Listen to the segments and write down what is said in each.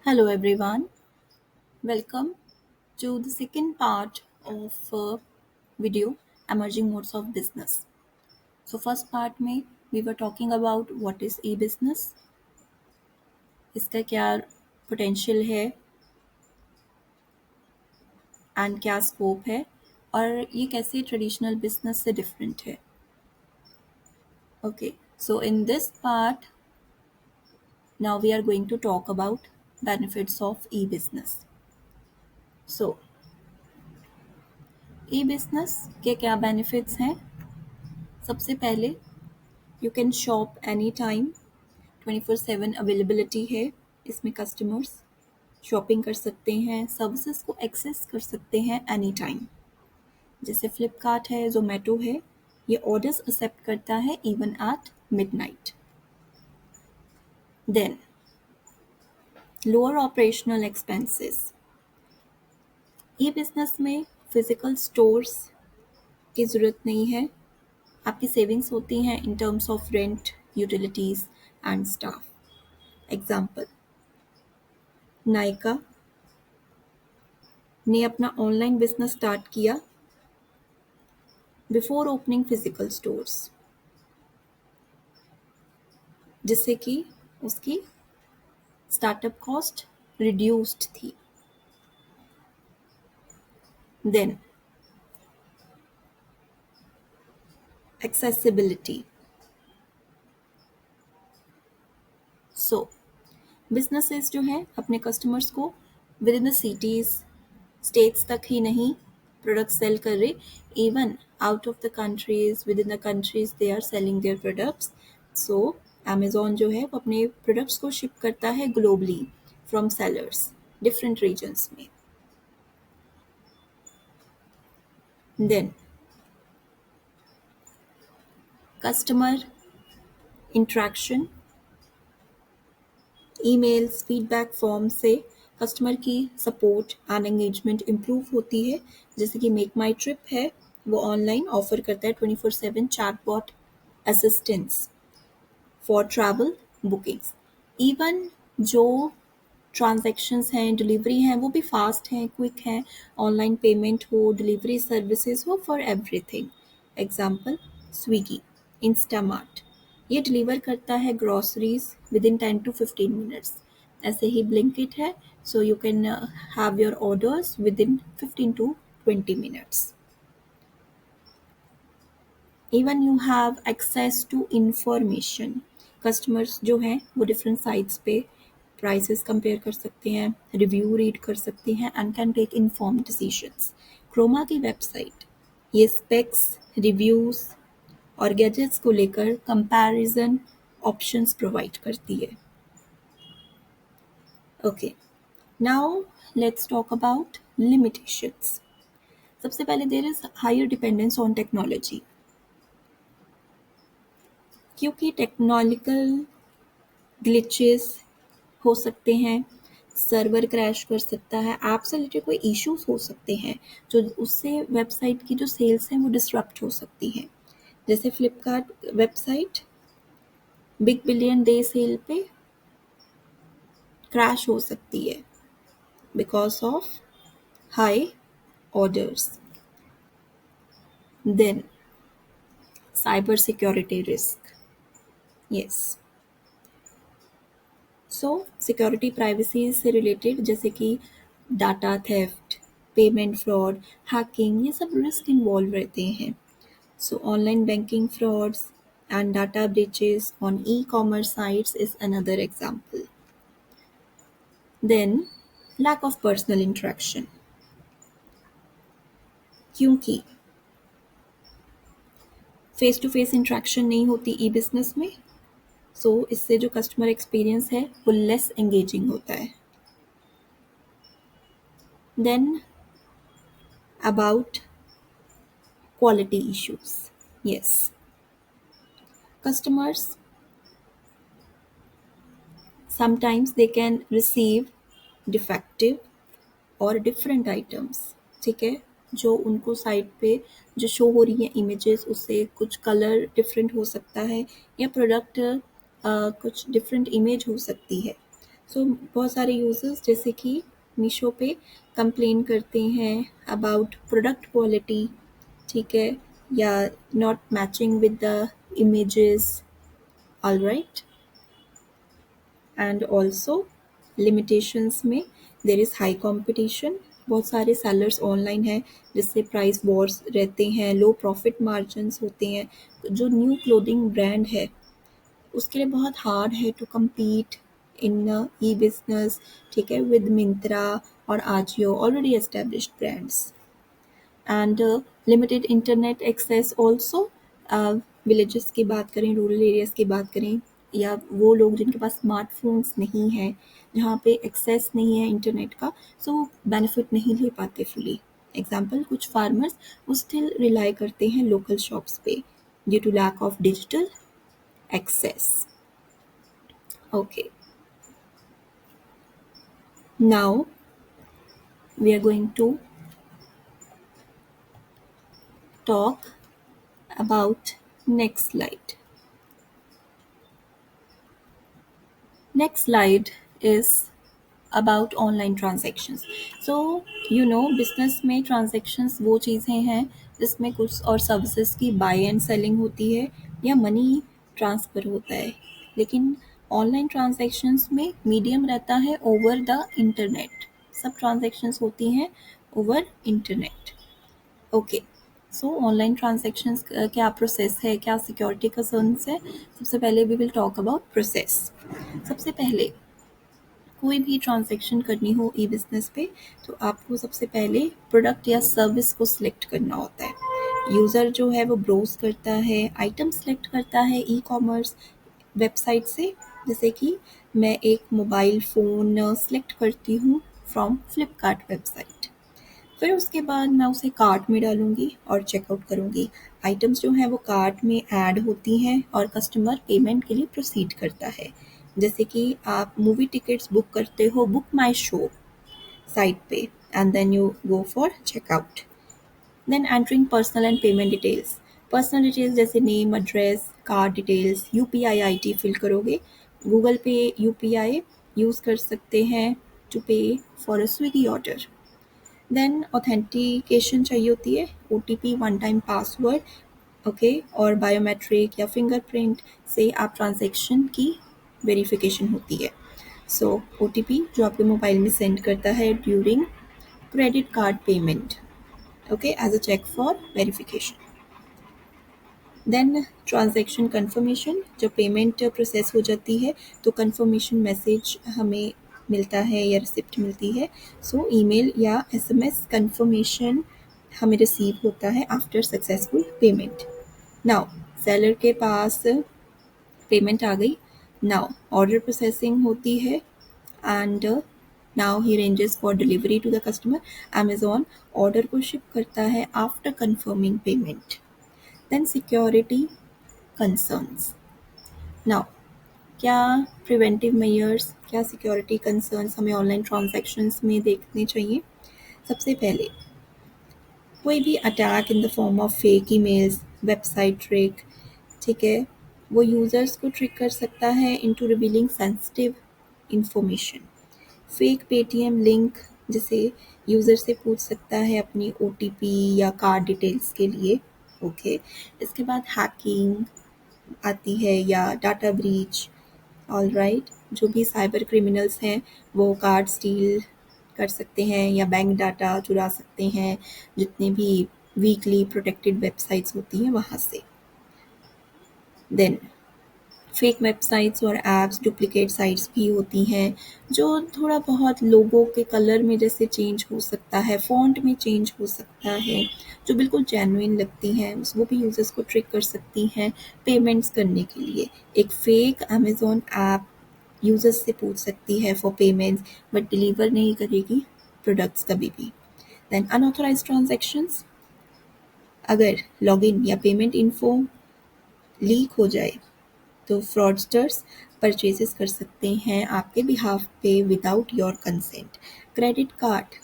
Hello everyone, welcome to the second part of video Emerging Modes of Business. So first part में we were talking about what is e-business, इसका क्या potential है and क्या scope है और ये कैसे traditional business से different है. Okay, so in this part now we are going to talk about benefits of e-business. So e-business के क्या benefits हैं? सबसे पहले you can shop any time 24/7 availability है इसमें कस्टमर्स शॉपिंग कर सकते हैं सर्विसेज को एक्सेस कर सकते हैं एनी टाइम जैसे फ्लिपकार्ट है जोमेटो है ये ऑर्डर्स एक्सेप्ट करता है even at midnight then lower operational expenses e business में फिजिकल स्टोर्स की ज़रूरत नहीं है आपकी सेविंग्स होती हैं in terms of rent utilities and staff example Nykaa ने अपना ऑनलाइन बिजनेस स्टार्ट किया बिफोर ओपनिंग फिजिकल स्टोर्स जिससे कि उसकी स्टार्टअप कॉस्ट रिड्यूस्ड थी देन एक्सेसिबिलिटी सो बिजनेसेस जो हैं अपने कस्टमर्स को within the cities states तक ही नहीं प्रोडक्ट सेल कर रहे even out of the countries within the countries they are selling their products so Amazon जो है वो अपने प्रोडक्ट्स को शिप करता है globally from sellers different regions में then customer interaction emails feedback form से कस्टमर की सपोर्ट एंड एंगेजमेंट इम्प्रूव होती है जैसे कि मेक माई ट्रिप है वो ऑनलाइन ऑफर करता है 24/7 chatbot assistance for travel bookings even जो ट्रांजैक्शंस हैं डिलीवरी हैं वो भी फास्ट हैं क्विक हैं ऑनलाइन पेमेंट हो डिलीवरी सर्विसेज हो for everything example Swiggy Instamart ये डिलीवर करता है groceries within 10 to 15 minutes ऐसे ही ब्लिंकिट है so you can have your orders within 15 to 20 minutes even you have access to information customers जो हैं वो डिफरेंट साइट्स पे प्राइसेस कंपेयर कर सकते हैं रिव्यू रीड कर सकते हैं and can take informed decisions Croma की वेबसाइट ये स्पेक्स रिव्यूज़ और गैजेट्स को लेकर कंपैरिजन ऑप्शंस प्रोवाइड करती है okay now let's talk about limitations सबसे पहले there is higher dependence on technology क्योंकि टेक्नोलॉजिकल ग्लिचेस हो सकते हैं सर्वर क्रैश कर सकता है ऐप से रिलेटेड कोई इश्यूज हो सकते हैं जो उससे वेबसाइट की जो सेल्स हैं वो डिसरप्ट हो सकती हैं जैसे Flipkart website big billion day sale पे क्रैश हो सकती है because of high orders then cyber security risk yes so security privacy से रिलेटेड जैसे कि data theft payment fraud hacking ये सब रिस्क इन्वॉल्व रहते हैं so online banking frauds and data breaches on e-commerce sites is another example. Then, lack of personal interaction. क्योंकि face to face interaction नहीं होती ई बिजनेस में सो इससे जो कस्टमर एक्सपीरियंस है वो लेस एंगेजिंग होता है then about quality issues yes customers sometimes they can receive defective और डिफरेंट आइटम्स ठीक है जो उनको साइट पे जो शो हो रही है इमेजेस उससे कुछ कलर डिफरेंट हो सकता है या प्रोडक्ट कुछ डिफरेंट इमेज हो सकती है सो बहुत सारे यूजर्स जैसे कि मीशो पे कंप्लेन करते हैं अबाउट प्रोडक्ट क्वालिटी, ठीक है, या not matching with the images, alright. And also limitations में देर इज़ हाई कंपटीशन, बहुत सारे सेलर्स ऑनलाइन हैं जिससे प्राइस वॉर्स रहते हैं, लो प्रॉफिट मार्जिन्स होते हैं। जो न्यू क्लोथिंग ब्रांड है उसके लिए बहुत हार्ड है to compete in e business, ठीक है, विद मिंत्रा और Ajio already established brands. And limited internet access also, villages की बात करें, रूरल एरियाज़ की बात करें, या वो लोग जिनके पास स्मार्टफोन्स नहीं हैं, जहाँ पे एक्सेस नहीं है इंटरनेट का, सो वो बेनिफिट नहीं ले पाते फुली। एग्जाम्पल, कुछ फार्मर्स वो स्टिल रिलाई करते हैं लोकल शॉप्स पे due to lack of digital access. Okay, now we are going to talk about next slide. Next slide is about online transactions. So business में transactions वो चीज़ें हैं जिसमें कुछ और सर्विसेज की बाय एंड सेलिंग होती है या मनी ट्रांसफ़र होता है, लेकिन ऑनलाइन ट्रांजेक्शन्स में मीडियम रहता है ओवर द इंटरनेट। सब ट्रांजेक्शन्स होती हैं over internet. Okay, so online transactions क्या प्रोसेस है, क्या सिक्योरिटी कंसर्न्स है। सबसे पहले we will talk about process. सबसे पहले कोई भी ट्रांज़ैक्शन करनी हो ई-बिज़नेस पे, तो आपको सबसे पहले प्रोडक्ट या सर्विस को सिलेक्ट करना होता है। यूज़र जो है वो ब्राउज़ करता है, आइटम सेलेक्ट करता है ई-कॉमर्स वेबसाइट से, जैसे कि मैं एक मोबाइल फ़ोन सेलेक्ट करती हूँ फ्रॉम फ्लिपकार्ट वेबसाइट। फिर उसके बाद मैं उसे कार्ट में डालूँगी और चेकआउट करूँगी। आइटम्स जो हैं वो कार्ट में ऐड होती हैं और कस्टमर पेमेंट के लिए प्रोसीड करता है। जैसे कि आप मूवी टिकट्स बुक करते हो बुक माई शो साइट पे, and then you go for checkout. Then entering personal and payment details. Personal details जैसे name, address, card details, UPI ID fill करोगे। गूगल पे यूपीआई यूज़ कर सकते हैं to pay for a Swiggy order. Then authentication चाहिए होती है, OTP, one time password, okay, और biometric या फिंगरप्रिंट से आप ट्रांजैक्शन की वेरिफिकेशन होती है। सो ओटीपी जो आपके मोबाइल में सेंड करता है during credit card payment, okay, as a check for verification. Then transaction confirmation, जब पेमेंट प्रोसेस हो जाती है तो कंफर्मेशन मैसेज हमें मिलता है या रिसिप्ट मिलती है। सो ईमेल या एसएमएस कंफर्मेशन हमें रिसीव होता है after successful payment. Now seller के पास पेमेंट आ गई, नाउ ऑर्डर प्रोसेसिंग होती है, and now he ranges for delivery to the customer. Amazon order को शिप करता है after confirming payment. Then security concerns. Now क्या प्रिवेंटिव मेयर्स, क्या सिक्योरिटी कंसर्न्स हमें ऑनलाइन ट्रांजैक्शंस में देखने चाहिए। सबसे पहले कोई भी attack in the form of fake emails, website trick, ठीक है, वो यूज़र्स को ट्रिक कर सकता है into revealing sensitive information. Fake Paytm link, जिसे यूज़र से पूछ सकता है अपनी ओटीपी या कार्ड डिटेल्स के लिए, ओके। इसके बाद हैकिंग आती है या डाटा ब्रीच, ऑलराइट। जो भी साइबर क्रिमिनल्स हैं वो कार्ड स्टील कर सकते हैं या बैंक डाटा चुरा सकते हैं, जितने भी वीकली प्रोटेक्टेड वेबसाइट्स होती हैं वहाँ से। देन फेक वेबसाइट्स और ऐप्स, डुप्लिकेट साइट्स भी होती हैं, जो थोड़ा बहुत लोगों के कलर में जैसे चेंज हो सकता है, फ़ॉन्ट में चेंज हो सकता है, जो बिल्कुल जेन्युइन लगती हैं, वो भी यूज़र्स को ट्रिक कर सकती हैं पेमेंट्स करने के लिए। एक फेक अमेज़न ऐप यूज़र्स से पूछ सकती है फॉर पेमेंट्स, बट डिलीवर नहीं करेगी प्रोडक्ट्स कभी भी। देन अनऑथराइज्ड ट्रांज़ैक्शंस, अगर लॉगिन या पेमेंट इन्फो लीक हो जाए तो फ्रॉडस्टर्स परचेजेस कर सकते हैं आपके बिहाफ पे without your consent. Credit card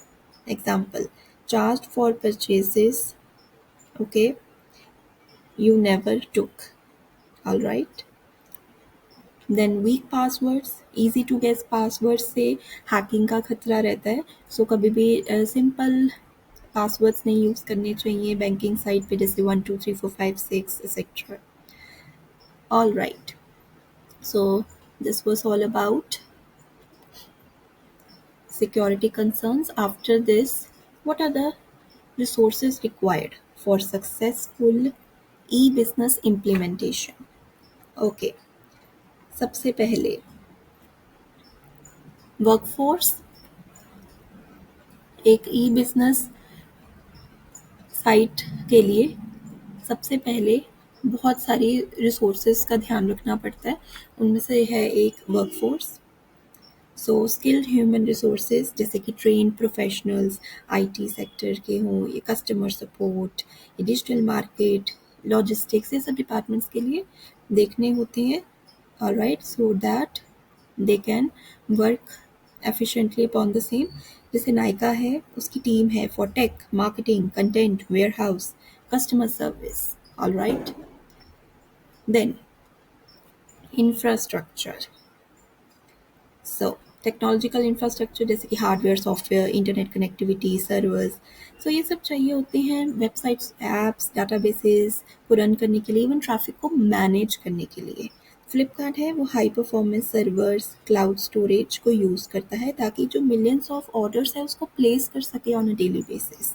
example, charge for purchases, okay, you never took, alright. Then weak passwords, easy to guess password से हैकिंग का खतरा रहता है, सो कभी भी सिंपल पासवर्ड्स नहीं यूज़ करने चाहिए बैंकिंग साइट पे, जैसे 1 2 3 4 5 6 etcetera. All right, so this was all about security concerns. After this, what are the resources required for successful e-business implementation? Okay, सबसे पहले वर्कफोर्स. एक ई बिजनेस साइट के लिए सबसे पहले बहुत सारी रिसोर्सेज का ध्यान रखना पड़ता है. उनमें से है एक workforce. So skilled human resources जैसे कि ट्रेन प्रोफेशनल्स, आईटी सेक्टर के हों, ये कस्टमर सपोर्ट, ये डिजिटल मार्केट, लॉजिस्टिक्स, ये सब डिपार्टमेंट्स के लिए देखने होते हैं. Alright, so that they can work efficiently upon the same. जैसे नायका है, उसकी टीम है for tech, marketing, content, warehouse, customer service. Alright, then infrastructure. So technological infrastructure जैसे कि hardware, software, internet connectivity, servers, so ये सब चाहिए होते हैं. वेबसाइट्स, ऐप्स, डाटाबेसेस को रन करने के लिए, इवन ट्रैफिक को मैनेज करने के लिए. फ्लिपकार्ट है, वो high performance servers, cloud storage को यूज़ करता है ताकि जो मिलियंस ऑफ ऑर्डर्स है उसको प्लेस कर सके on a daily basis.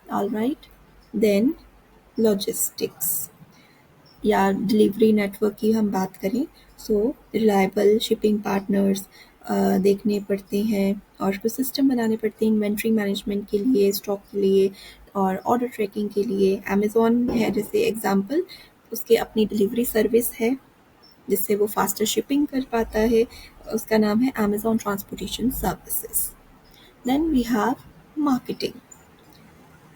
All right, then logistics या डिलीवरी नेटवर्क की हम बात करें, सो रिलायबल शिपिंग पार्टनर्स देखने पड़ते हैं और कुछ सिस्टम बनाने पड़ते हैं इन्वेंट्री मैनेजमेंट के लिए, स्टॉक के लिए और ऑर्डर ट्रैकिंग के लिए. अमेज़ॉन है जैसे एग्जांपल, उसके अपनी डिलीवरी सर्विस है जिससे वो फास्टर शिपिंग कर पाता है. उसका नाम है Amazon transportation services. Then we have marketing.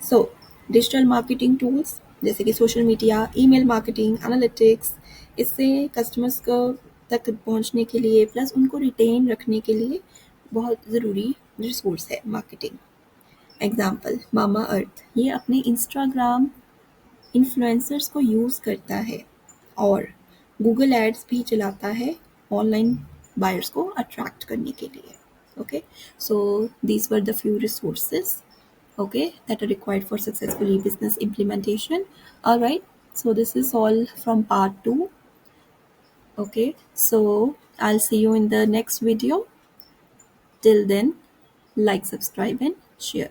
So digital marketing tools जैसे कि social media, email marketing, analytics, इससे कस्टमर्स को तक पहुंचने के लिए प्लस उनको रिटेन रखने के लिए बहुत ज़रूरी रिसोर्स है मार्केटिंग. एग्जाम्पल मामा अर्थ, ये अपने इंस्टाग्राम इन्फ्लुएंसर्स को यूज़ करता है और गूगल एड्स भी चलाता है ऑनलाइन बायर्स को अट्रैक्ट करने के लिए. Okay, so these were the few resources, okay, that are required for successful e-business implementation. All right, so this is all from part 2. Okay, so I'll see you in the next video. Till then, like, subscribe and share.